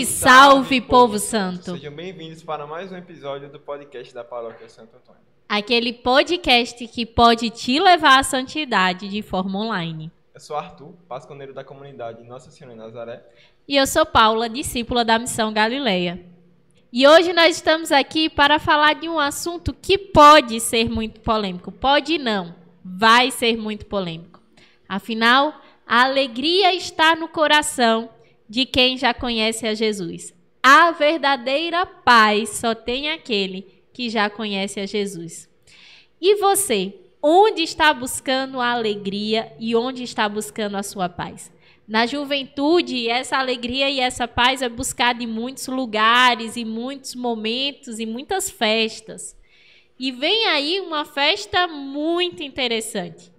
Salve, salve, povo santo! Sejam bem-vindos para mais um episódio do podcast da Paróquia Santo Antônio. Aquele podcast que pode te levar à santidade de forma online. Eu sou Arthur, pasconeiro da comunidade Nossa Senhora de Nazaré. E eu sou Paula, discípula da Missão Galileia. E hoje nós estamos aqui para falar de um assunto que pode ser muito polêmico. Pode não, vai ser muito polêmico. Afinal, a alegria está no coração de quem já conhece a Jesus. A verdadeira paz só tem aquele que já conhece a Jesus. E você, onde está buscando a alegria e onde está buscando a sua paz? Na juventude, essa alegria e essa paz é buscada em muitos lugares, em muitos momentos, em muitas festas. E vem aí uma festa muito interessante,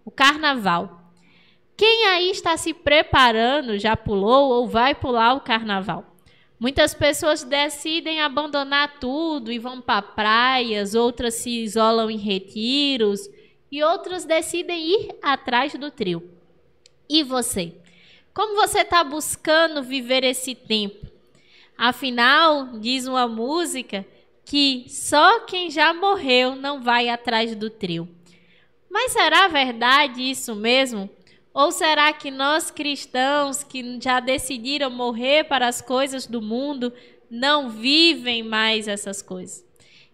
o Carnaval. Quem aí está se preparando, já pulou ou vai pular o Carnaval? Muitas pessoas decidem abandonar tudo e vão para praias, outras se isolam em retiros e outras decidem ir atrás do trio. E você? Como você está buscando viver esse tempo? Afinal, diz uma música que só quem já morreu não vai atrás do trio. Mas será verdade isso mesmo? Ou será que nós cristãos que já decidiram morrer para as coisas do mundo não vivem mais essas coisas?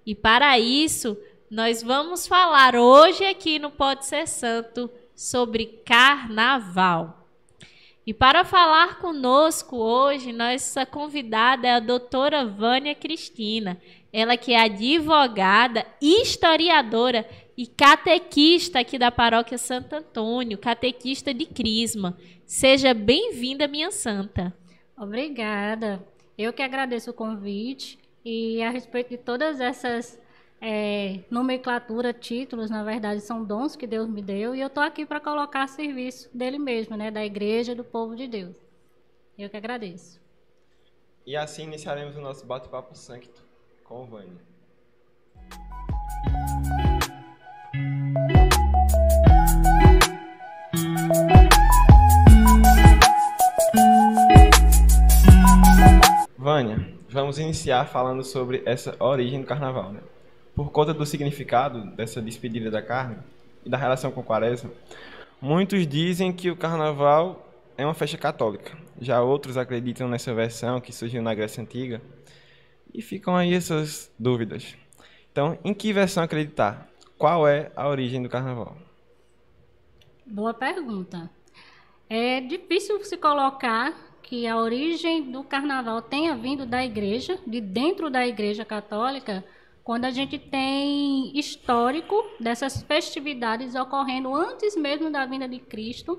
E para isso, nós vamos falar hoje aqui no Pode Ser Santo sobre Carnaval. E para falar conosco hoje, nossa convidada é a doutora Vânia Cristina. Ela que é advogada, historiadora e catequista aqui da Paróquia Santo Antônio, catequista de Crisma. Seja bem-vinda, minha santa. Obrigada. Eu que agradeço o convite e a respeito de todas essas nomenclatura, títulos, na verdade, são dons que Deus me deu e eu estou aqui para colocar a serviço dele mesmo, né, da igreja, do povo de Deus. Eu que agradeço. E assim iniciaremos o nosso bate-papo sancto com Vânia. Vânia, vamos iniciar falando sobre essa origem do carnaval, né? Por conta do significado dessa despedida da carne e da relação com a Quaresma, muitos dizem que o carnaval é uma festa católica. Já outros acreditam nessa versão que surgiu na Grécia Antiga. E ficam aí essas dúvidas. Então, em que versão acreditar? Qual é a origem do carnaval? Boa pergunta. É difícil se colocar que a origem do carnaval tenha vindo da igreja, de dentro da igreja católica, quando a gente tem histórico dessas festividades ocorrendo antes mesmo da vinda de Cristo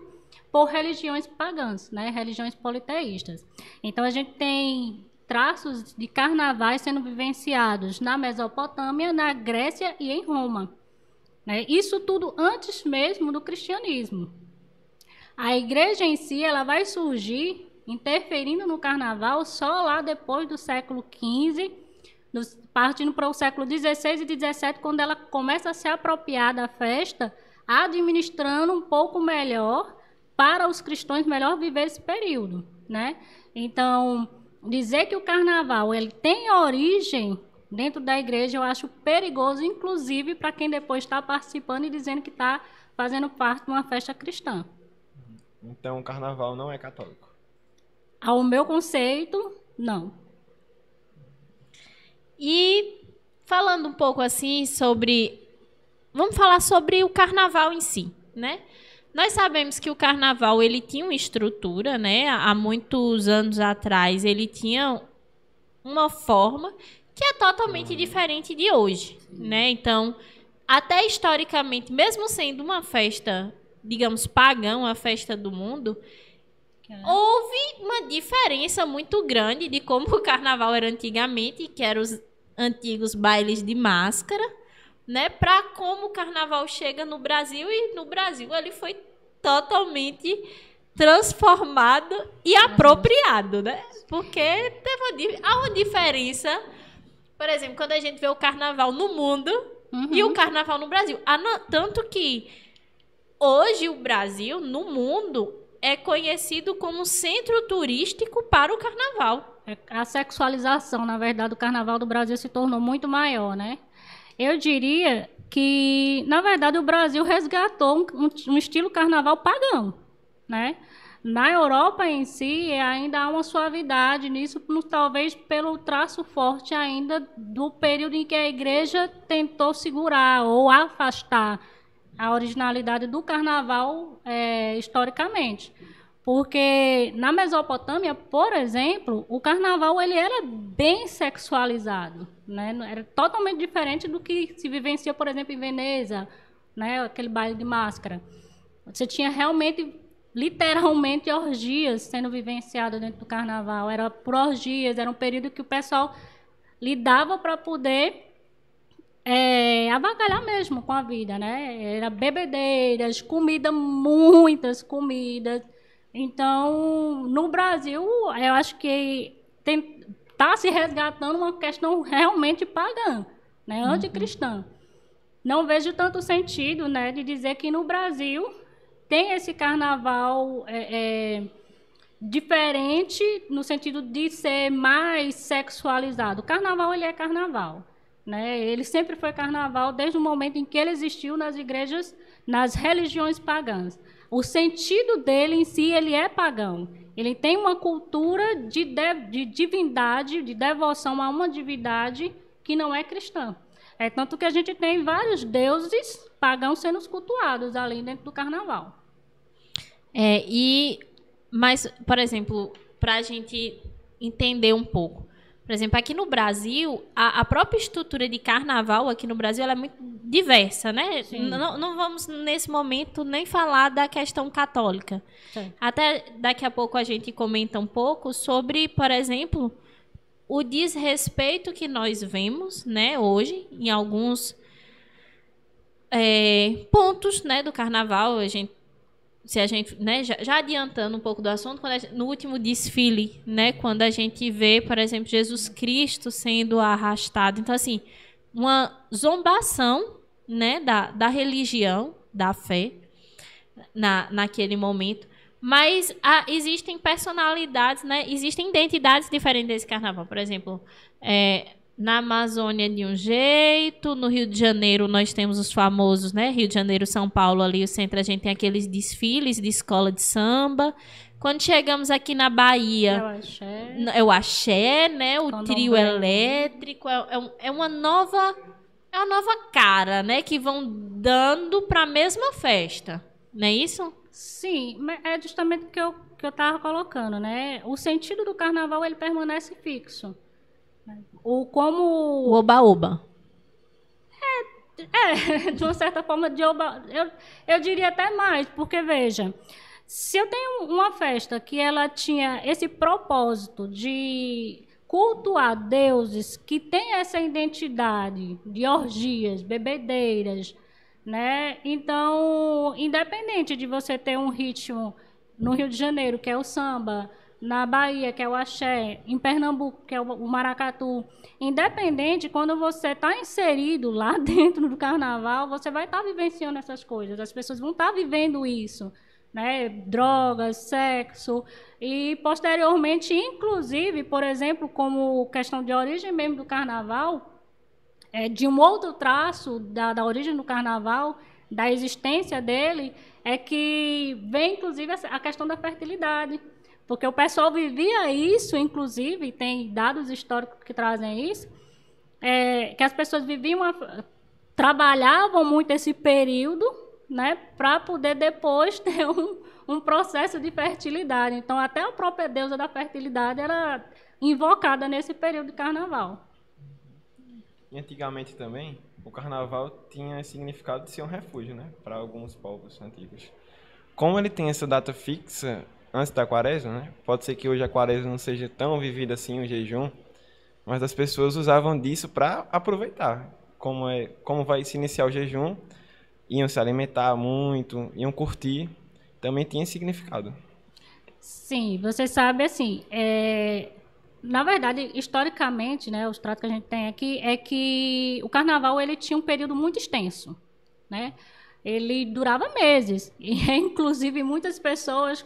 por religiões pagãs, né? Religiões politeístas. Então, a gente tem traços de carnavais sendo vivenciados na Mesopotâmia, na Grécia e em Roma, né? Isso tudo antes mesmo do cristianismo. A igreja em si ela vai surgir interferindo no carnaval só lá depois do século XV, partindo para o século XVI e XVII, quando ela começa a se apropriar da festa, administrando um pouco melhor para os cristãos melhor viver esse período, né? Então, dizer que o carnaval ele tem origem dentro da igreja, eu acho perigoso, inclusive para quem depois está participando e dizendo que está fazendo parte de uma festa cristã. Então, o carnaval não é católico? Ao meu conceito, não. E falando um pouco assim sobre... Vamos falar sobre o carnaval em si, né? Nós sabemos que o carnaval ele tinha uma estrutura, né? Há muitos anos atrás ele tinha uma forma que é totalmente diferente de hoje, né? Então, até historicamente, mesmo sendo uma festa, digamos, pagã, uma festa do mundo, houve uma diferença muito grande de como o carnaval era antigamente, que eram os antigos bailes de máscara, né, para como o carnaval chega no Brasil, e no Brasil ele foi totalmente transformado e apropriado, né? Porque teve uma diferença, por exemplo, quando a gente vê o carnaval no mundo e o carnaval no Brasil. Tanto que hoje o Brasil, no mundo, é conhecido como centro turístico para o carnaval. A sexualização, na verdade, do carnaval do Brasil se tornou muito maior, né? Eu diria que, na verdade, o Brasil resgatou um estilo carnaval pagão, né? Na Europa em si, ainda há uma suavidade nisso, talvez pelo traço forte ainda do período em que a igreja tentou segurar ou afastar a originalidade do carnaval historicamente. Porque na Mesopotâmia, por exemplo, o carnaval ele era bem sexualizado, né? Era totalmente diferente do que se vivencia, por exemplo, em Veneza, né? Aquele baile de máscara. Você tinha realmente, literalmente, orgias sendo vivenciadas dentro do carnaval. Era por orgias, era um período que o pessoal lidava para poder avacalhar mesmo com a vida, né? Era bebedeiras, comida, muitas comidas. Então, no Brasil, eu acho que está se resgatando uma questão realmente pagã, né? Anticristã. Não vejo tanto sentido, né, de dizer que no Brasil tem esse carnaval diferente no sentido de ser mais sexualizado. O carnaval, ele é carnaval, né? Ele sempre foi carnaval desde o momento em que ele existiu nas igrejas, nas religiões pagãs. O sentido dele em si, ele é pagão. Ele tem uma cultura de divindade, de devoção a uma divindade que não é cristã. É tanto que a gente tem vários deuses pagãos sendo cultuados ali dentro do carnaval. Mas, por exemplo, para a gente entender um pouco, por exemplo, aqui no Brasil, a própria estrutura de carnaval aqui no Brasil ela é muito diversa, né? Não vamos, nesse momento, nem falar da questão católica. Sim. Até daqui a pouco a gente comenta um pouco sobre, por exemplo, o desrespeito que nós vemos, né, hoje, em alguns pontos, né, do carnaval. Se a gente, né, já adiantando um pouco do assunto, no último desfile, né, quando a gente vê, por exemplo, Jesus Cristo sendo arrastado. Então, assim, uma zombação, né, da religião, da fé, naquele momento. Mas existem personalidades, né, existem identidades diferentes desse carnaval. Por exemplo, na Amazônia de um jeito, no Rio de Janeiro nós temos os famosos, né? Rio de Janeiro, São Paulo, ali o centro, a gente tem aqueles desfiles de escola de samba. Quando chegamos aqui na Bahia, é o axé, né? O trio elétrico, é uma nova cara, né? Que vão dando para a mesma festa, não é isso? Sim, é justamente o que eu estava colocando, né? O sentido do carnaval ele permanece fixo. O oba-oba. De uma certa forma de oba. Eu diria até mais, porque veja, se eu tenho uma festa que ela tinha esse propósito de cultuar deuses que têm essa identidade de orgias, bebedeiras, né? Então, independente de você ter um ritmo no Rio de Janeiro, que é o samba, na Bahia, que é o axé, em Pernambuco, que é o maracatu, independente, quando você está inserido lá dentro do carnaval, você vai estar vivenciando essas coisas, as pessoas vão estar vivendo isso, né? Drogas, sexo, e posteriormente, inclusive, por exemplo, como questão de origem mesmo do carnaval, de um outro traço da origem do carnaval, da existência dele, é que vem, inclusive, a questão da fertilidade. Porque o pessoal vivia isso, inclusive, tem dados históricos que trazem isso, que as pessoas trabalhavam muito esse período, né, para poder depois ter um processo de fertilidade. Então, até a própria deusa da fertilidade era invocada nesse período de carnaval. E antigamente também, o carnaval tinha significado de ser um refúgio, né, para alguns povos antigos. Como ele tem essa data fixa antes da quaresma, né? Pode ser que hoje a quaresma não seja tão vivida assim, o jejum, mas as pessoas usavam disso para aproveitar. Como vai se iniciar o jejum, iam se alimentar muito, iam curtir, também tinha significado. Sim, você sabe, assim, na verdade, historicamente, né, os tratos que a gente tem aqui é que o carnaval ele tinha um período muito extenso, né? ele durava meses. E, inclusive, muitas pessoas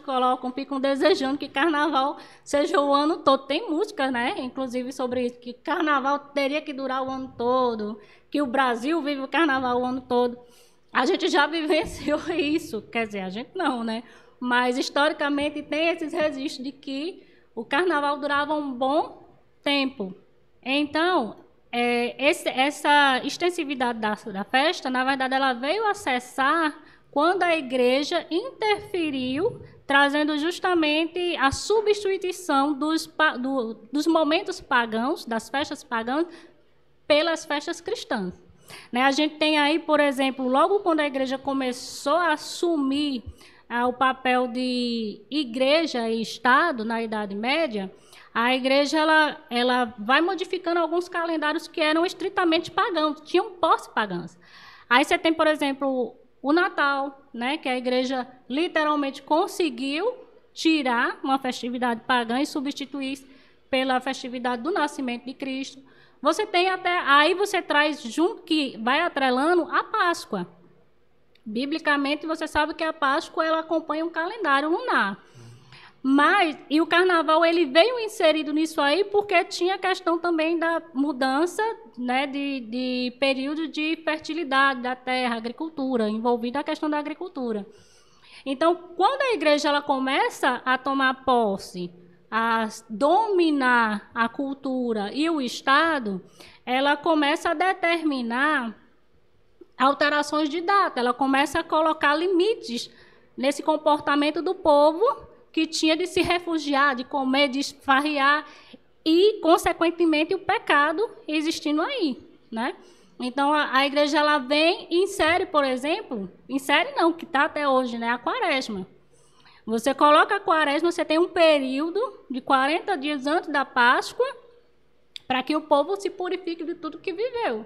ficam desejando que carnaval seja o ano todo. Tem música, né? Inclusive, sobre isso, que carnaval teria que durar o ano todo, que o Brasil vive o carnaval o ano todo. A gente já vivenciou isso. Quer dizer, a gente não, né? Mas, historicamente, tem esses registros de que o carnaval durava um bom tempo. Então, essa extensividade da festa, na verdade, ela veio a cessar quando a igreja interferiu, trazendo justamente a substituição dos momentos pagãos, das festas pagãs, pelas festas cristãs. Né? A gente tem aí, por exemplo, logo quando a igreja começou a assumir o papel de igreja e Estado na Idade Média, a igreja ela vai modificando alguns calendários que eram estritamente pagãos, tinham pós-pagãs. Aí você tem, por exemplo, o Natal, né, que a igreja literalmente conseguiu tirar uma festividade pagã e substituir pela festividade do nascimento de Cristo. Você tem aí você traz junto, que vai atrelando a Páscoa. Biblicamente, você sabe que a Páscoa ela acompanha um calendário lunar. E o carnaval ele veio inserido nisso aí porque tinha a questão também da mudança, né, de período de fertilidade da terra, agricultura, envolvida a questão da agricultura. Então, quando a igreja ela começa a tomar posse, a dominar a cultura e o Estado, ela começa a determinar alterações de data, ela começa a colocar limites nesse comportamento do povo que tinha de se refugiar, de comer, de esfarrear e, consequentemente, o pecado existindo aí, né? Então, a igreja ela vem e insere, por exemplo, que está até hoje, né, a quaresma. Você coloca a quaresma, você tem um período de 40 dias antes da Páscoa para que o povo se purifique de tudo que viveu.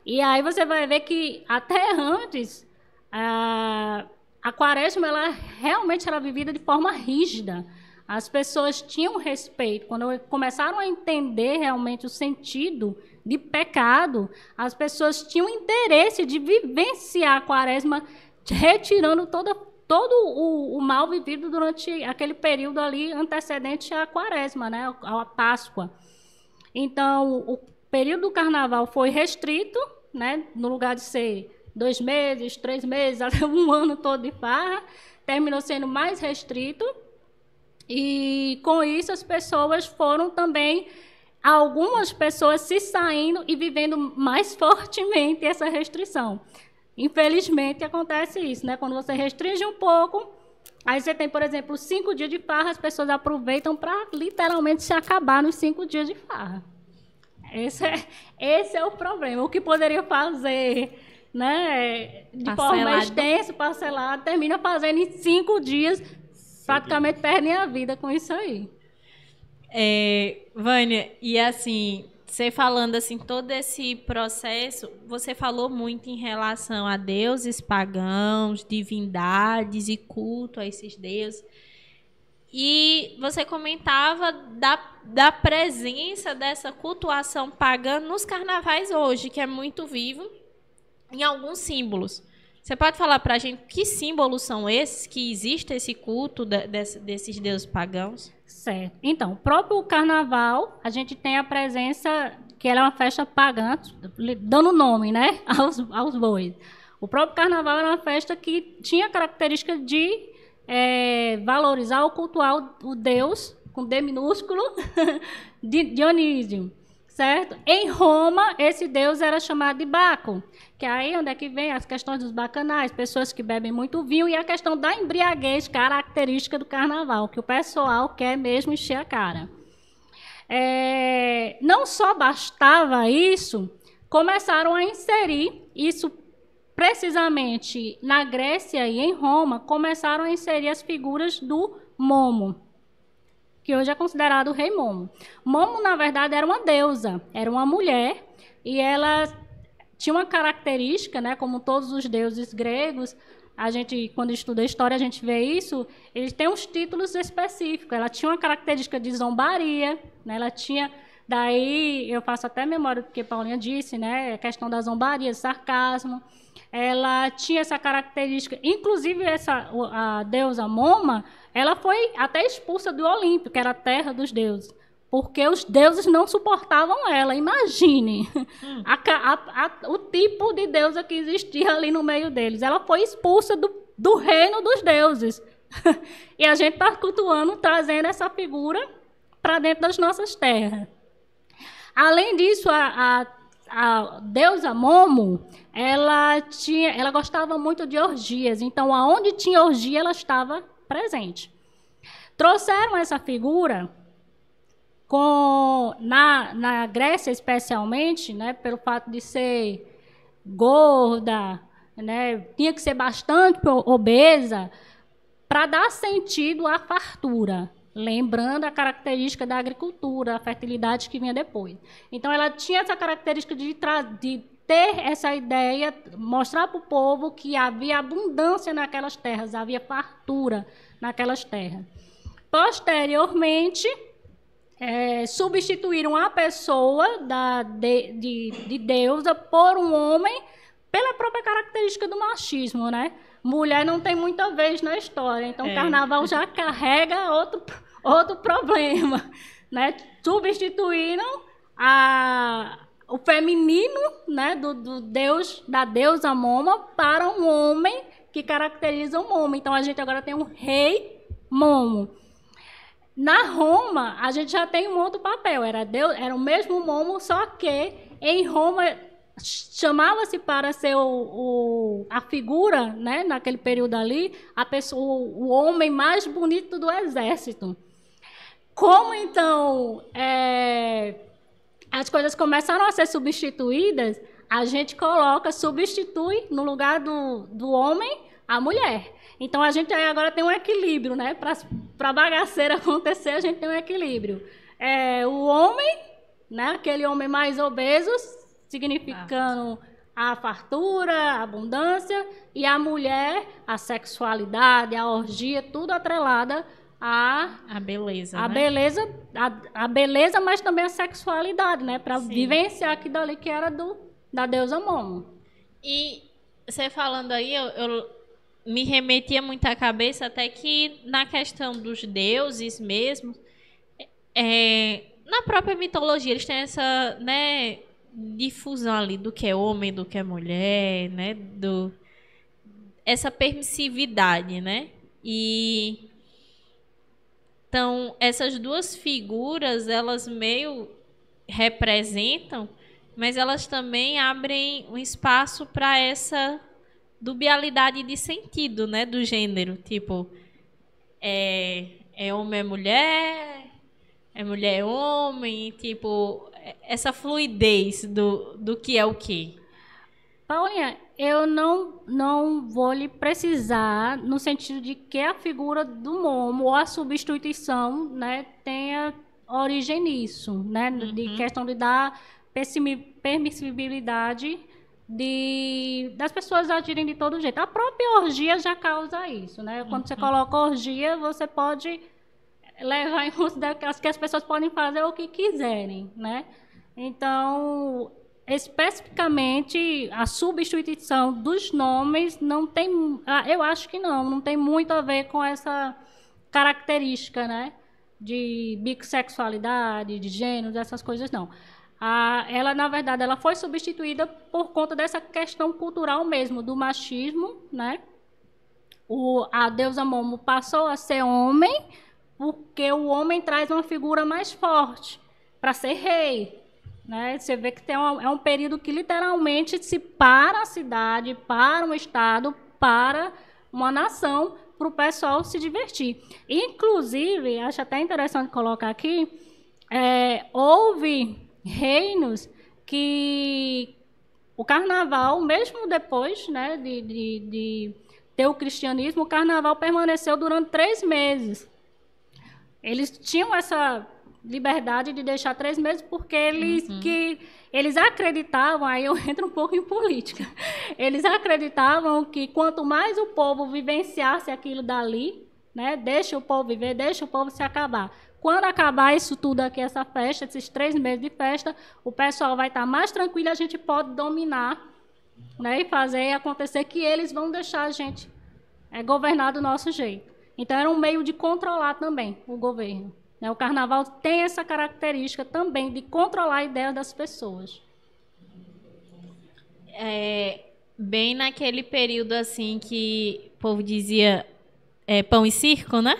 E aí você vai ver que até antes a quaresma ela realmente era vivida de forma rígida. As pessoas tinham respeito. Quando começaram a entender realmente o sentido de pecado, as pessoas tinham interesse de vivenciar a quaresma, retirando todo o mal vivido durante aquele período ali antecedente à quaresma, né, à Páscoa. Então, o período do carnaval foi restrito, né, no lugar de ser 2 meses, 3 meses, até um ano todo de farra, terminou sendo mais restrito. E, com isso, as pessoas foram também, algumas pessoas se saindo e vivendo mais fortemente essa restrição. Infelizmente, acontece isso, né? Quando você restringe um pouco, aí você tem, por exemplo, 5 dias de farra, as pessoas aproveitam para literalmente se acabar nos 5 dias de farra. Esse é o problema. O que poderia fazer, né, de forma extensa, parcelado, termina fazendo em 5 dias, praticamente perdem a vida com isso aí. Vânia, e assim, você falando assim, todo esse processo, você falou muito em relação a deuses pagãos, divindades e culto a esses deuses. E você comentava da presença dessa cultuação pagã nos carnavais hoje, que é muito vivo em alguns símbolos. Você pode falar para a gente que símbolos são esses, que existe esse culto desses deuses pagãos? Certo. Então, o próprio carnaval, a gente tem a presença, que era uma festa pagã, dando nome, né, aos bois. O próprio carnaval era uma festa que tinha característica de valorizar ou cultuar o deus, com D minúsculo, de Dionísio, certo? Em Roma, esse deus era chamado de Baco, que é aí onde é que vem as questões dos bacanais, pessoas que bebem muito vinho, e a questão da embriaguez, característica do carnaval, que o pessoal quer mesmo encher a cara. Não só bastava isso, começaram a inserir isso. Precisamente na Grécia e em Roma, começaram a inserir as figuras do Momo, que hoje é considerado o rei Momo. Momo, na verdade, era uma deusa, era uma mulher, e ela tinha uma característica, né, como todos os deuses gregos, a gente, quando estuda a história, a gente vê isso, eles têm uns títulos específicos. Ela tinha uma característica de zombaria, né, ela tinha Daí eu faço até memória do que a Paulinha disse, né? A questão da zombaria, sarcasmo. Ela tinha essa característica, inclusive a deusa Moma, ela foi até expulsa do Olimpo, que era a terra dos deuses, porque os deuses não suportavam ela. Imagine o tipo de deusa que existia ali no meio deles. Ela foi expulsa do reino dos deuses. E a gente está cultuando, trazendo essa figura para dentro das nossas terras. Além disso, a deusa Momo, ela gostava muito de orgias. Então, aonde tinha orgia, ela estava presente. Trouxeram essa figura na Grécia, especialmente, né, pelo fato de ser gorda, né, tinha que ser bastante obesa, para dar sentido à fartura, lembrando a característica da agricultura, a fertilidade que vinha depois. Então, ela tinha essa característica de ter essa ideia, mostrar para o povo que havia abundância naquelas terras, havia fartura naquelas terras. Posteriormente, substituíram a pessoa de deusa por um homem pela própria característica do machismo, né? Mulher não tem muita vez na história, então o carnaval já carrega outro problema, né? Substituíram o feminino, né, da deusa Moma para um homem que caracteriza o Momo. Então a gente agora tem um rei Momo. Na Roma, a gente já tem um outro papel, era o mesmo Momo, só que em Roma chamava-se para ser a figura, né, naquele período ali, o homem mais bonito do exército. Como, então, as coisas começaram a ser substituídas, a gente substitui no lugar do homem a mulher. Então, a gente agora tem um equilíbrio, né? Para a bagaceira acontecer, a gente tem um equilíbrio. O homem, né, aquele homem mais obeso, significando a fartura, a abundância, e a mulher, a sexualidade, a orgia, tudo atrelada a beleza, a né? beleza, a beleza, mas também a sexualidade, né? Para vivenciar aquilo ali que era da deusa Momo. E você falando aí, eu me remetia muito à cabeça até que na questão dos deuses mesmo, na própria mitologia eles têm essa, né, difusão ali do que é homem, do que é mulher, né? Essa permissividade, né? E então, essas duas figuras, elas meio representam, mas elas também abrem um espaço para essa dualidade de sentido, né, do gênero. Tipo, homem é mulher é homem, tipo, essa fluidez do que é o quê. Paulinha, eu não vou lhe precisar no sentido de que a figura do Momo ou a substituição, né, tenha origem nisso, né, de questão de dar permissibilidade das pessoas agirem de todo jeito. A própria orgia já causa isso, né? Quando você coloca orgia, você pode levar em consideração que as pessoas podem fazer o que quiserem, né? Então, especificamente, a substituição dos nomes não tem... eu acho que não tem muito a ver com essa característica, né? De bissexualidade, de gêneros, essas coisas, não. Ela, na verdade, ela foi substituída por conta dessa questão cultural mesmo, do machismo, né? A deusa Momo passou a ser homem, porque o homem traz uma figura mais forte para ser rei, né? Você vê que é um período que literalmente se para a cidade, para um estado, para uma nação, para o pessoal se divertir. Inclusive, acho até interessante colocar aqui, houve reinos que o carnaval, mesmo depois, né, de ter o cristianismo, o carnaval permaneceu durante 3 meses. Eles tinham essa liberdade de deixar 3 meses porque eles acreditavam, aí eu entro um pouco em política, eles acreditavam que quanto mais o povo vivenciasse aquilo dali, né, deixa o povo viver, deixa o povo se acabar. quando acabar isso tudo aqui, essa festa, esses 3 meses de festa, o pessoal vai estar mais tranquilo, a gente pode dominar, né, e fazer acontecer que eles vão deixar a gente governar do nosso jeito. Então, era um meio de controlar também o governo. Né? O carnaval tem essa característica também de controlar a ideia das pessoas. Bem naquele período assim que o povo dizia pão e circo, né?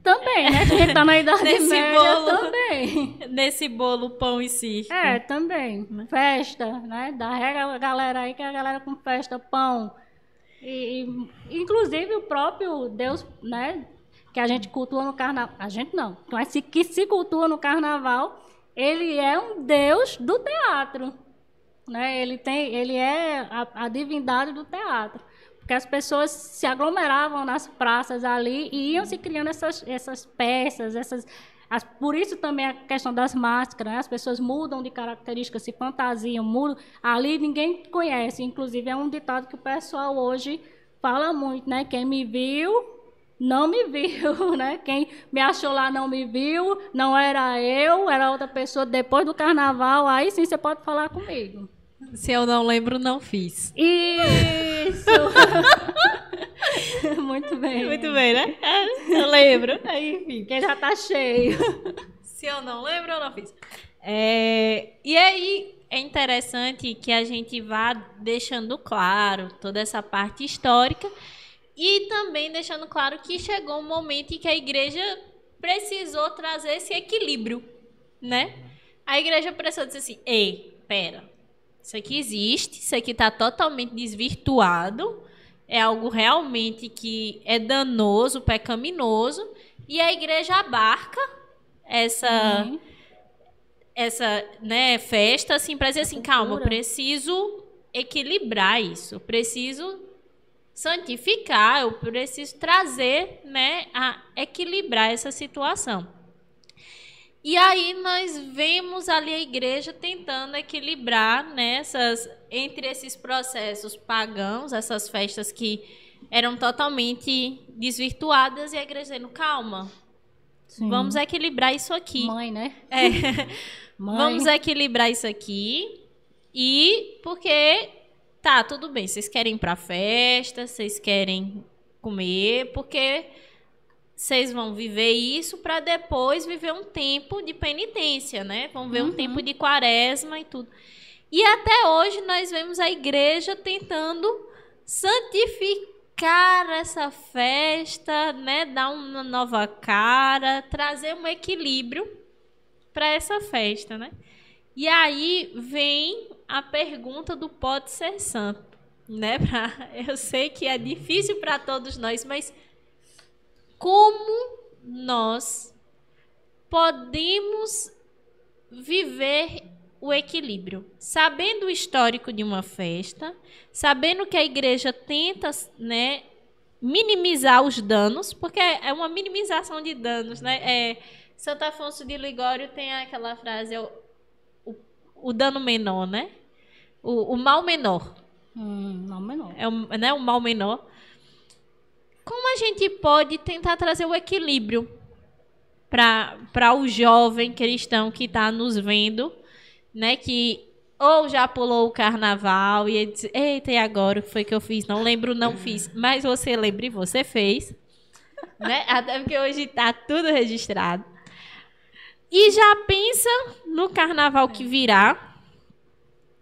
Também, né? A gente tá na Idade Média também. Nesse bolo pão e circo. Também. Festa, né? Da regra a galera aí, que a galera com festa, pão. E inclusive o próprio Deus, né? Que a gente cultua no carnaval. A gente não, mas que se cultua no carnaval, ele é um Deus do teatro. Né? Ele é a divindade do teatro. Porque as pessoas se aglomeravam nas praças ali e iam se criando essas peças, por isso também a questão das máscaras, né? As pessoas mudam de características, se fantasiam, mudam. Ali ninguém conhece, inclusive é um ditado que o pessoal hoje fala muito, né? Quem me viu, não me viu, né? Quem me achou lá não me viu, não era eu, era outra pessoa. Depois do carnaval, aí sim você pode falar comigo. Se eu não lembro, não fiz. Isso! Muito bem. Muito bem, né? Eu lembro. Aí, enfim. Quem já tá cheio. Se eu não lembro, eu não fiz. E aí, é interessante que a gente vá deixando claro toda essa parte histórica e também deixando claro que chegou um momento em que a igreja precisou trazer esse equilíbrio, né? A igreja precisou dizer assim, pera, isso aqui existe, isso aqui está totalmente desvirtuado, é algo realmente que é danoso, pecaminoso, e a igreja abarca essa né, festa assim, para dizer assim, calma, eu preciso equilibrar isso, eu preciso santificar, eu preciso trazer, né, a equilibrar essa situação. E aí nós vemos ali a igreja tentando equilibrar, né, entre esses processos pagãos, essas festas que eram totalmente desvirtuadas, e a igreja dizendo, calma, sim, vamos equilibrar isso aqui. Mãe, né? Mãe. Vamos equilibrar isso aqui, e porque, tá, tudo bem, vocês querem ir pra festa, vocês querem comer, porque vocês vão viver isso para depois viver um tempo de penitência, né? Vão ver um tempo de quaresma e tudo. E até hoje nós vemos a igreja tentando santificar essa festa, né? Dar uma nova cara, trazer um equilíbrio para essa festa, né? E aí vem a pergunta do pode ser santo, né? Eu sei que é difícil para todos nós, mas como nós podemos viver o equilíbrio? Sabendo o histórico de uma festa, sabendo que a igreja tenta, né, minimizar os danos, porque é uma minimização de danos, né? Santo Afonso de Ligório tem aquela frase, o dano menor, né? O mal menor. Mal menor. Né, o mal menor. Como a gente pode tentar trazer o equilíbrio para o jovem cristão que está nos vendo, né, que ou já pulou o carnaval e ele diz, eita, e agora o que foi que eu fiz? Não lembro, não fiz. Mas você lembra e você fez. Né? Até porque hoje está tudo registrado. E já pensa no carnaval que virá.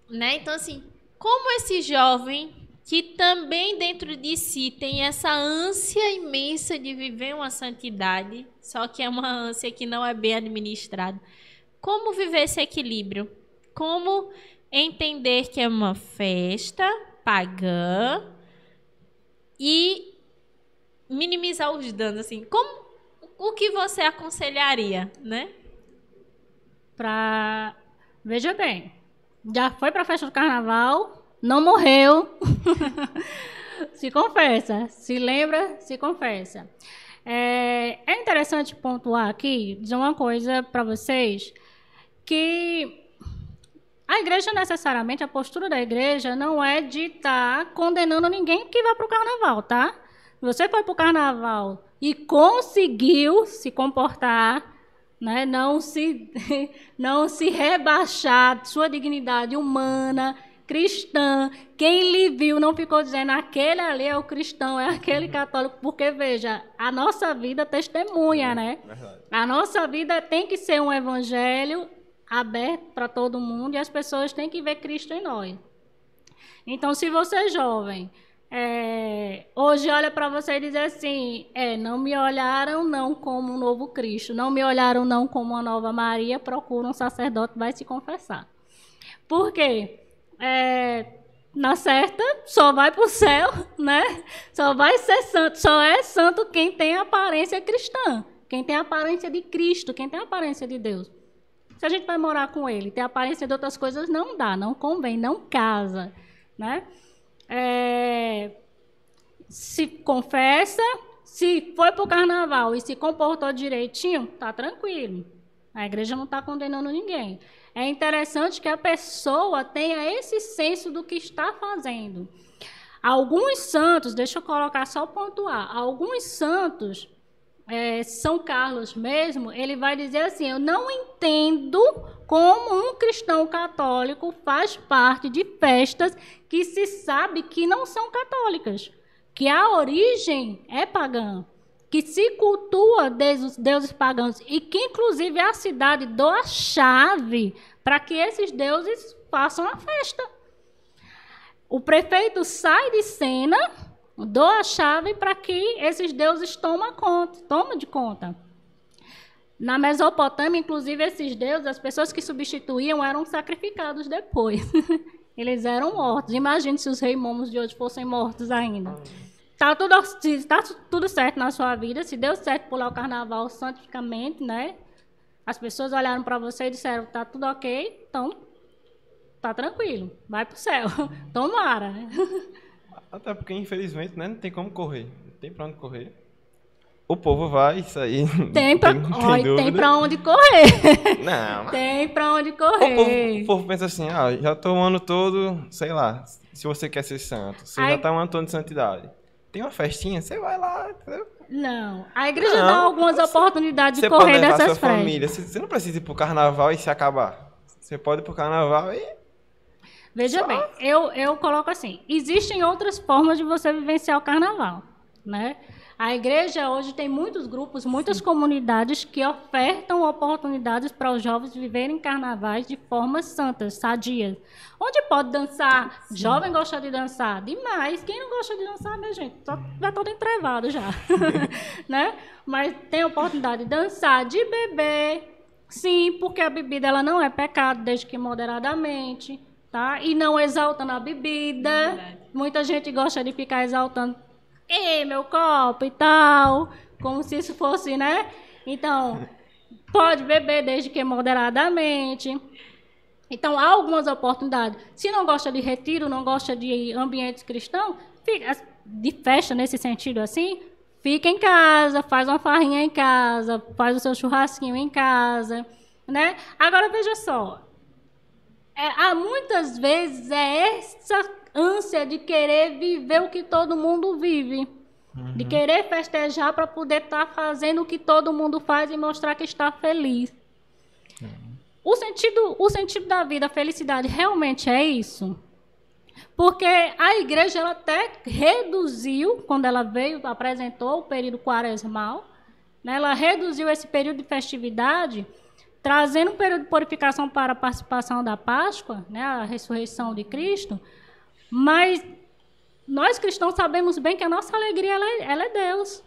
Né? Então, assim, como esse jovem que também dentro de si tem essa ânsia imensa de viver uma santidade, só que é uma ânsia que não é bem administrada. Como viver esse equilíbrio? Como entender que é uma festa pagã e minimizar os danos, assim? O que você aconselharia, né? Veja bem, já foi para a festa do carnaval, não morreu, se confessa, se lembra, se confessa. É interessante pontuar aqui, dizer uma coisa para vocês, que a igreja necessariamente, a postura da igreja não é de estar condenando ninguém que vai para o carnaval, tá? Você foi para o carnaval e conseguiu se comportar, né, não se rebaixar sua dignidade humana, cristã. Quem lhe viu não ficou dizendo aquele ali é o cristão, é aquele católico, porque, veja, a nossa vida testemunha, né? Verdade. A nossa vida tem que ser um evangelho aberto para todo mundo e as pessoas têm que ver Cristo em nós. Então, se você é jovem, hoje olha para você e diz assim, não me olharam não como um novo Cristo, não me olharam não como uma nova Maria, procura um sacerdote, vai se confessar. Por quê? Na certa, só vai para o céu, né? Só vai ser santo, só é santo quem tem aparência cristã, quem tem aparência de Cristo, quem tem aparência de Deus. Se a gente vai morar com ele, ter aparência de outras coisas, não dá, não convém, não casa, né? Se confessa, se foi para o carnaval e se comportou direitinho, tá tranquilo. A igreja não está condenando ninguém. É interessante que a pessoa tenha esse senso do que está fazendo. Alguns santos, deixa eu colocar só o ponto A, alguns santos, São Carlos mesmo, ele vai dizer assim, eu não entendo como um cristão católico faz parte de festas que se sabe que não são católicas, que a origem é pagã, que se cultua deuses pagãos e que, inclusive, a cidade doa a chave para que esses deuses façam a festa. O prefeito sai de cena, doa a chave para que esses deuses tomem de conta. Na Mesopotâmia, inclusive, esses deuses, as pessoas que substituíam eram sacrificados depois. Eles eram mortos. Imagine se os reis momos de hoje fossem mortos ainda. Tá tudo certo na sua vida, se deu certo pular o carnaval santificamente, né? As pessoas olharam para você e disseram, tá tudo ok, então tá tranquilo, vai pro céu. Tomara. Até porque, infelizmente, né, não tem como correr, não tem para onde correr. O povo vai sair. Tem para onde correr. Não. Tem para onde correr. O povo pensa assim, já tô o ano todo, sei lá, se você quer ser santo, você já tá um ano todo de santidade. Tem uma festinha, você vai lá, entendeu? Não, a igreja dá algumas oportunidades de correr dessas festas. Você pode levar sua família, você não precisa ir pro carnaval e se acabar. Você pode ir pro carnaval e... Veja bem, eu coloco assim, existem outras formas de você vivenciar o carnaval, né? A igreja hoje tem muitos grupos, muitas comunidades que ofertam oportunidades para os jovens viverem carnavais de formas santas, sadias. Onde pode dançar? Sim. Jovem gosta de dançar? Demais. Quem não gosta de dançar, minha gente? Já todo entrevado já. Né? Mas tem oportunidade de dançar, de beber. Sim, porque a bebida ela não é pecado, desde que moderadamente. Tá? E não exaltando a bebida. Muita gente gosta de ficar exaltando meu copo e tal, como se isso fosse, né? Então, pode beber desde que moderadamente. Então, há algumas oportunidades. Se não gosta de retiro, não gosta de ambientes cristãos, de festa nesse sentido assim, fica em casa, faz uma farrinha em casa, faz o seu churrasquinho em casa, né? Agora, veja só, há muitas vezes essa ânsia de querer viver o que todo mundo vive, de querer festejar para poder estar fazendo o que todo mundo faz e mostrar que está feliz. O sentido da vida, a felicidade, realmente é isso? Porque a igreja ela até reduziu, quando ela veio, apresentou o período quaresmal, né, ela reduziu esse período de festividade, trazendo um período de purificação para a participação da Páscoa, né, a ressurreição de Cristo. Mas nós cristãos sabemos bem que a nossa alegria ela é Deus.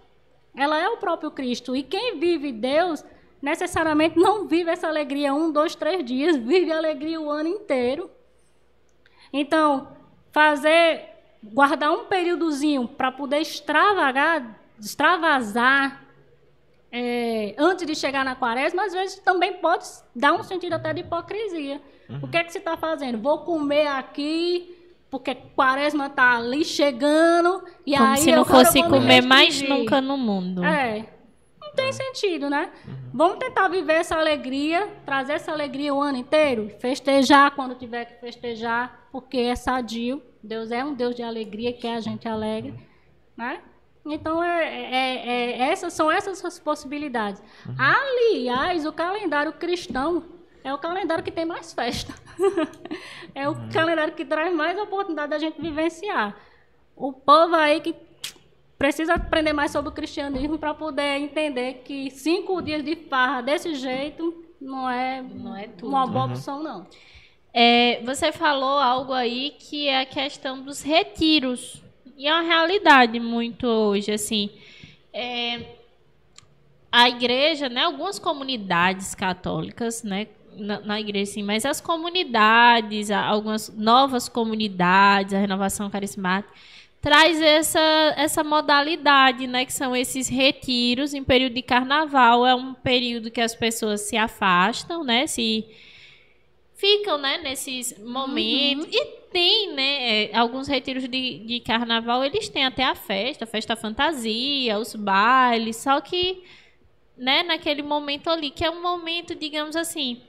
Ela é o próprio Cristo. E quem vive Deus, necessariamente não vive essa alegria 1, 2, 3 dias. Vive a alegria o ano inteiro. Então, guardar um períodozinho para poder extravasar antes de chegar na quaresma, às vezes também pode dar um sentido até de hipocrisia. O que é que você está fazendo? Vou comer aqui... porque quaresma está ali chegando e como aí se não fosse comer mais nunca no mundo. Não tem sentido, né? Vamos tentar viver essa alegria, trazer essa alegria o ano inteiro, festejar quando tiver que festejar, porque é sadio. Deus é um Deus de alegria, quer a gente alegre, né? Então, são essas as possibilidades. Aliás, o calendário cristão é o calendário que tem mais festa. É o calendário que traz mais oportunidade da gente vivenciar. O povo aí que precisa aprender mais sobre o cristianismo para poder entender que 5 dias de farra desse jeito não é tudo. Uma boa opção, não. Você falou algo aí que é a questão dos retiros. E é uma realidade muito hoje, assim. A igreja, né, algumas comunidades católicas, né, na igreja sim, mas as comunidades, algumas novas comunidades, a renovação carismática, traz essa modalidade, né, que são esses retiros em período de carnaval. É um período que as pessoas se afastam, né, ficam, né, nesses momentos. E tem, né, alguns retiros de carnaval, eles têm até a festa fantasia, os bailes, só que, né, naquele momento ali, que é um momento, digamos assim,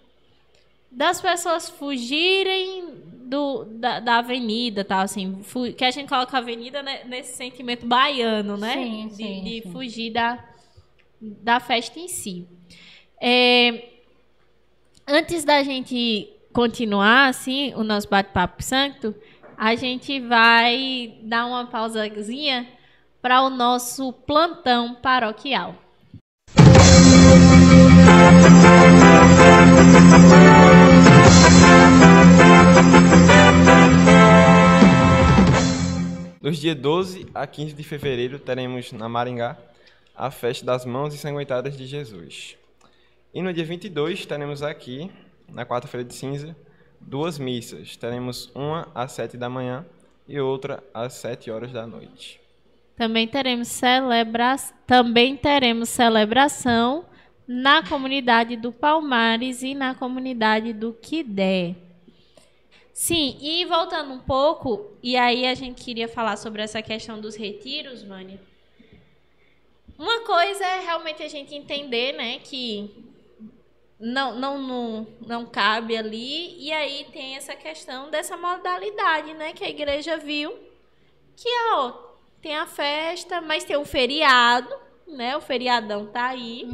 das pessoas fugirem da avenida, tal, assim, que a gente coloca a avenida, né, nesse sentimento baiano, né, de fugir da festa em si. Antes da gente continuar, assim, o nosso bate-papo santo, a gente vai dar uma pausazinha para o nosso plantão paroquial. Dos dias 12 a 15 de fevereiro, teremos na Maringá a festa das Mãos Ensanguentadas de Jesus. E no dia 22, teremos aqui, na quarta-feira de cinza, 2 missas. Teremos uma às 7 da manhã e outra às 7 horas da noite. Também teremos celebração na comunidade do Palmares e na comunidade do Quidé. Sim, e voltando um pouco, e aí a gente queria falar sobre essa questão dos retiros, Vânia. Uma coisa é realmente a gente entender, né, que não cabe ali, e aí tem essa questão dessa modalidade, né, que a igreja viu, que tem a festa, mas tem um feriado, né, o feriadão tá aí,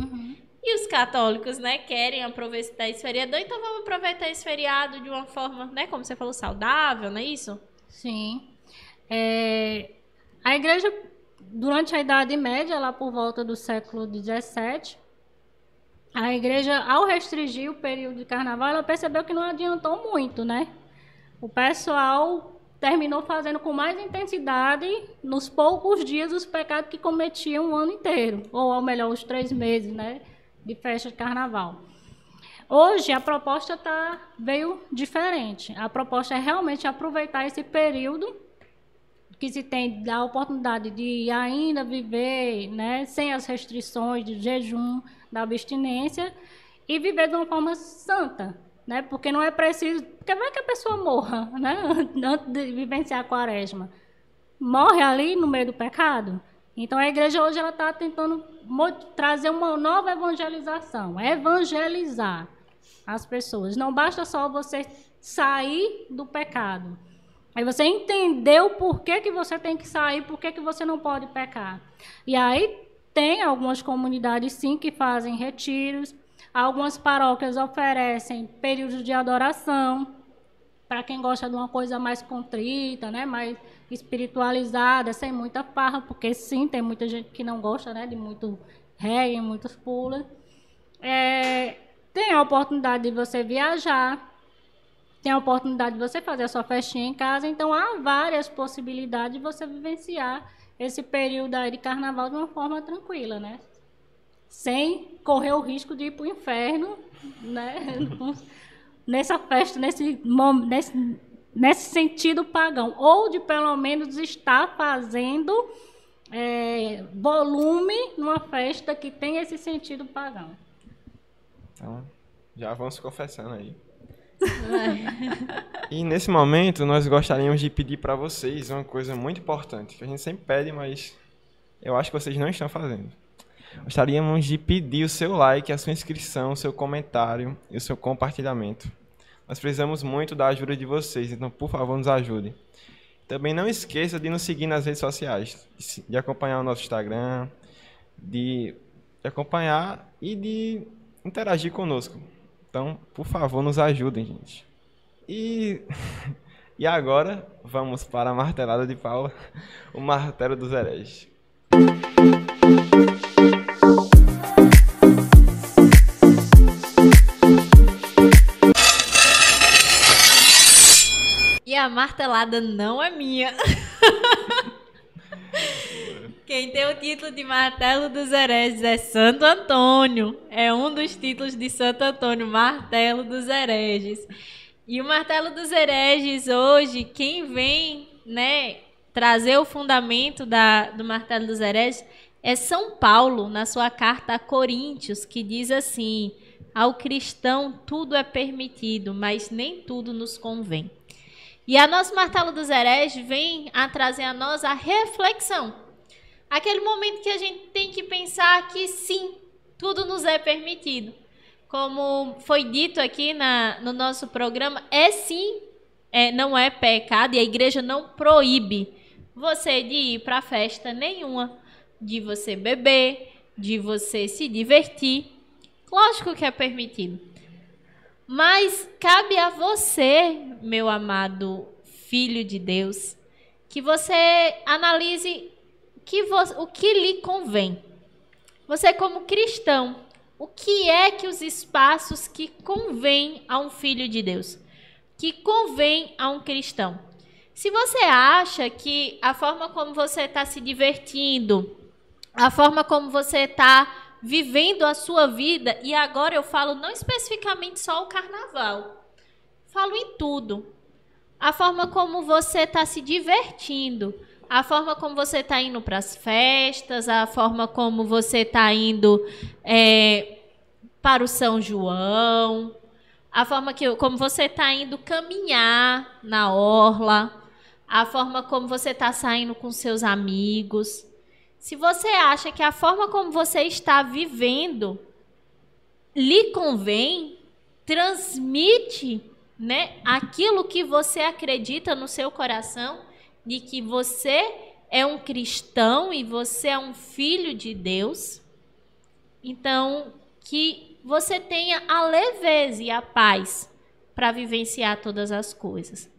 e os católicos, né, querem aproveitar esse feriadão, então vamos aproveitar esse feriado de uma forma, né, como você falou, saudável, não é isso? Sim. A igreja, durante a Idade Média, lá por volta do século XVII, a igreja, ao restringir o período de carnaval, ela percebeu que não adiantou muito, né? O pessoal terminou fazendo com mais intensidade, nos poucos dias, os pecados que cometiam o ano inteiro, ou ao melhor, os 3 meses, né, de festa de carnaval. Hoje, a proposta veio diferente. A proposta é realmente aproveitar esse período que se tem a oportunidade de ainda viver, né, sem as restrições de jejum, da abstinência, e viver de uma forma santa, né? Porque não é preciso, porque vai que a pessoa morra, né, antes de vivenciar a quaresma. Morre ali no meio do pecado. Então a igreja hoje ela está tentando trazer uma nova evangelização, evangelizar as pessoas. Não basta só você sair do pecado. Aí você entendeu por que você tem que sair, por que você não pode pecar. E aí tem algumas comunidades, sim, que fazem retiros. Algumas paróquias oferecem períodos de adoração, para quem gosta de uma coisa mais contrita, né, mais espiritualizada, sem muita farra, porque, sim, tem muita gente que não gosta, né, de muito reggae, muitos pulos. Tem a oportunidade de você viajar, tem a oportunidade de você fazer a sua festinha em casa, então há várias possibilidades de você vivenciar esse período aí de carnaval de uma forma tranquila, né? Sem correr o risco de ir para o inferno, né? Nessa festa, nesse sentido pagão, ou de pelo menos estar fazendo volume numa festa que tem esse sentido pagão. Então, já vamos confessando aí. E nesse momento nós gostaríamos de pedir para vocês uma coisa muito importante, que a gente sempre pede, mas eu acho que vocês não estão fazendo. Gostaríamos de pedir o seu like, a sua inscrição, o seu comentário e o seu compartilhamento. Nós precisamos muito da ajuda de vocês, então por favor nos ajude. Também não esqueça de nos seguir nas redes sociais, de acompanhar o nosso Instagram, de acompanhar e de interagir conosco. Então, por favor, nos ajudem, gente. E agora, vamos para a martelada de Paula, o martelo dos hereges. E a martelada não é minha. Quem tem o título de martelo dos hereges é Santo Antônio. É um dos títulos de Santo Antônio, martelo dos hereges. E o martelo dos hereges hoje, quem vem, né, trazer o fundamento do martelo dos hereges é São Paulo, na sua carta a Coríntios, que diz assim: ao cristão tudo é permitido, mas nem tudo nos convém. E a nosso martelo dos hereges vem a trazer a nós a reflexão. Aquele momento que a gente tem que pensar que sim, tudo nos é permitido. Como foi dito aqui no nosso programa, não é pecado e a igreja não proíbe você de ir para festa nenhuma, de você beber, de você se divertir. Lógico que é permitido. Mas cabe a você, meu amado filho de Deus, que você analise o que lhe convém. Você como cristão, o que é que os espaços que convém a um filho de Deus, que convém a um cristão? Se você acha que a forma como você está se divertindo, a forma como você está vivendo a sua vida, e agora eu falo não especificamente só o carnaval, falo em tudo. A forma como você está se divertindo, a forma como você está indo para as festas, a forma como você está indo para o São João, a forma como você está indo caminhar na orla, a forma como você está saindo com seus amigos. Se você acha que a forma como você está vivendo lhe convém, transmite, né, aquilo que você acredita no seu coração, de que você é um cristão e você é um filho de Deus. Então, que você tenha a leveza e a paz para vivenciar todas as coisas.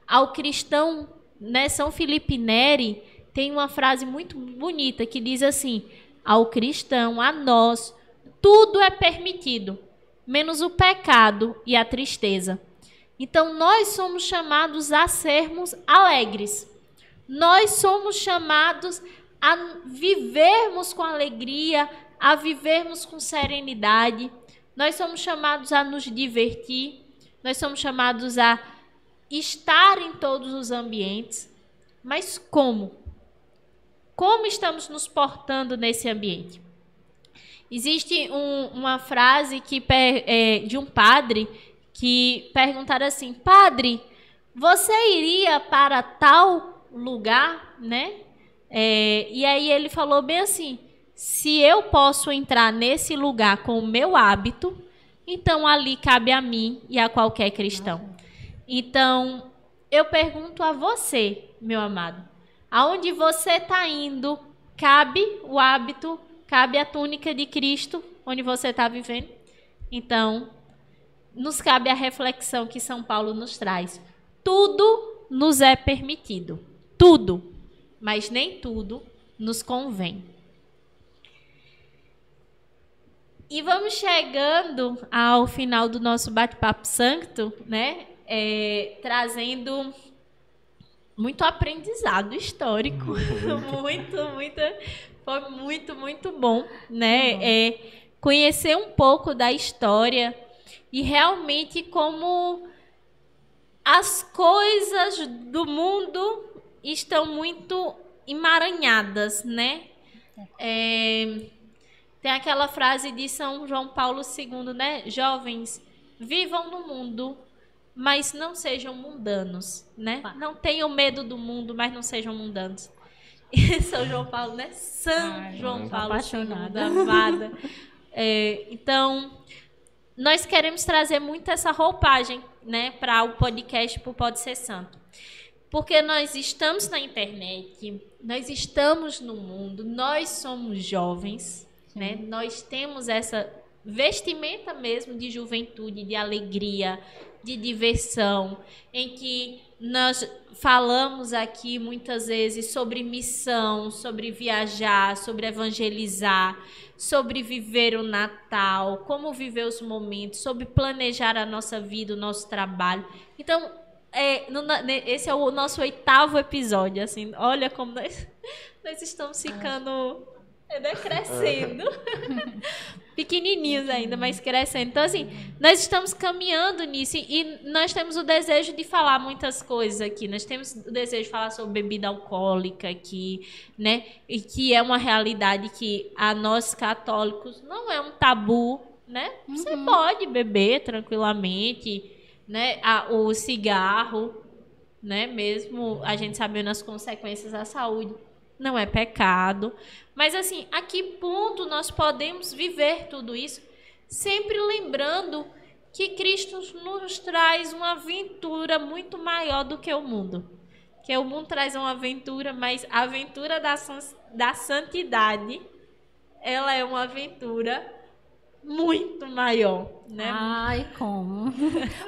Ao cristão, né, São Filipe Neri tem uma frase muito bonita que diz assim: ao cristão, a nós, tudo é permitido, menos o pecado e a tristeza. Então, nós somos chamados a sermos alegres. Nós somos chamados a vivermos com alegria, a vivermos com serenidade. Nós somos chamados a nos divertir. Nós somos chamados a estar em todos os ambientes. Mas como? Como estamos nos portando nesse ambiente? Existe uma frase de um padre que perguntaram assim: padre, você iria para tal lugar, né? E aí ele falou bem assim: se eu posso entrar nesse lugar com o meu hábito, então ali cabe a mim e a qualquer cristão. Então, eu pergunto a você, meu amado, aonde você está indo, cabe o hábito, cabe a túnica de Cristo, onde você está vivendo? Então, nos cabe a reflexão que São Paulo nos traz. Tudo nos é permitido, tudo, mas nem tudo nos convém. E vamos chegando ao final do nosso bate-papo santo, né? Trazendo muito aprendizado histórico. Foi muito bom, né? Conhecer um pouco da história e realmente como as coisas do mundo estão muito emaranhadas, né? Tem aquela frase de São João Paulo II, né? Jovens, vivam no mundo, mas não sejam mundanos, né? Não tenham medo do mundo, mas não sejam mundanos. E São João Paulo, né? João Paulo II, amada. Então, nós queremos trazer muito essa roupagem, né, para o podcast, para o Pode Ser Santo. Porque nós estamos na internet, nós estamos no mundo, nós somos jovens, né? Nós temos essa vestimenta mesmo de juventude, de alegria, de diversão, em que nós falamos aqui muitas vezes sobre missão, sobre viajar, sobre evangelizar, sobre viver o Natal, como viver os momentos, sobre planejar a nossa vida, o nosso trabalho. Então, esse é o nosso 8º episódio, assim, olha como nós estamos ficando, né, crescendo. Pequenininhos ainda, mas crescendo. Então, assim, nós estamos caminhando nisso e nós temos o desejo de falar muitas coisas aqui. Nós temos o desejo de falar sobre bebida alcoólica aqui, né? E que é uma realidade que a nós católicos não é um tabu, né? Você pode beber tranquilamente, né? O cigarro, né? Mesmo a gente sabendo as consequências à saúde, não é pecado. Mas, assim, a que ponto nós podemos viver tudo isso sempre lembrando que Cristo nos traz uma aventura muito maior do que o mundo? Que o mundo traz uma aventura, mas a aventura da santidade, ela é uma aventura muito maior, né? Ai, como?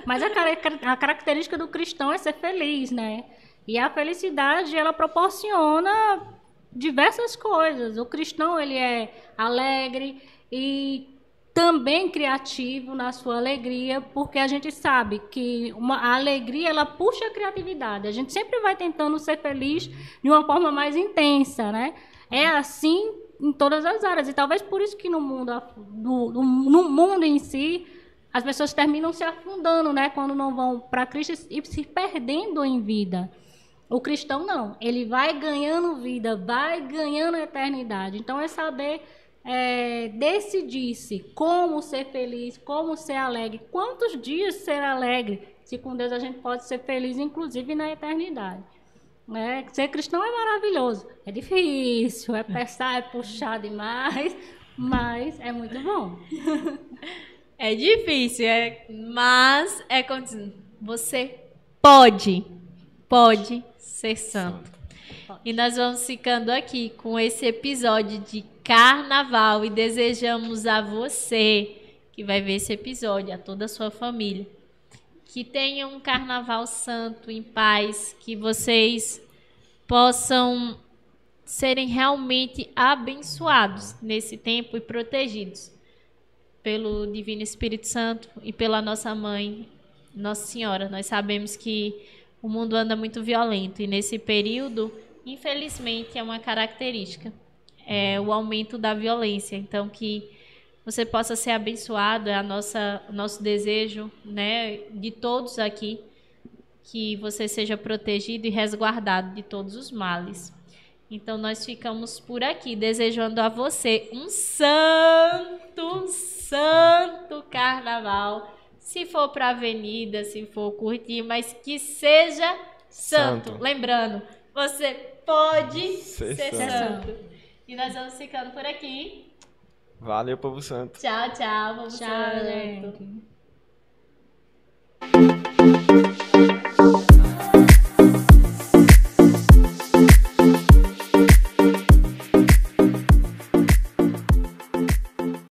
Mas a característica do cristão é ser feliz, né? E a felicidade, ela proporciona diversas coisas. O cristão, ele é alegre e também criativo na sua alegria, porque a gente sabe que a alegria, ela puxa a criatividade. A gente sempre vai tentando ser feliz de uma forma mais intensa, né? É assim em todas as áreas. E talvez por isso que no mundo em si, as pessoas terminam se afundando, né? Quando não vão para Cristo e se perdendo em vida. O cristão não, ele vai ganhando vida, vai ganhando eternidade. Então é saber decidir-se como ser feliz, como ser alegre, quantos dias ser alegre, se com Deus a gente pode ser feliz, inclusive na eternidade. Ser cristão é maravilhoso, é difícil, é pensar, é puxar demais, mas é muito bom. É difícil, mas é como você pode ser santo. E nós vamos ficando aqui com esse episódio de Carnaval e desejamos a você que vai ver esse episódio, a toda a sua família, que tenham um Carnaval santo, em paz, que vocês possam serem realmente abençoados nesse tempo e protegidos pelo Divino Espírito Santo e pela nossa Mãe, Nossa Senhora. Nós sabemos que o mundo anda muito violento e nesse período, infelizmente, é uma característica, é o aumento da violência. Então, que você possa ser abençoado, é o nosso desejo, né, de todos aqui, que você seja protegido e resguardado de todos os males. Então, nós ficamos por aqui, desejando a você um santo carnaval. Se for para a avenida, se for curtir, mas que seja santo. Lembrando, você pode ser santo. E nós vamos ficando por aqui. Valeu, povo santo. Tchau, povo santo. Gente.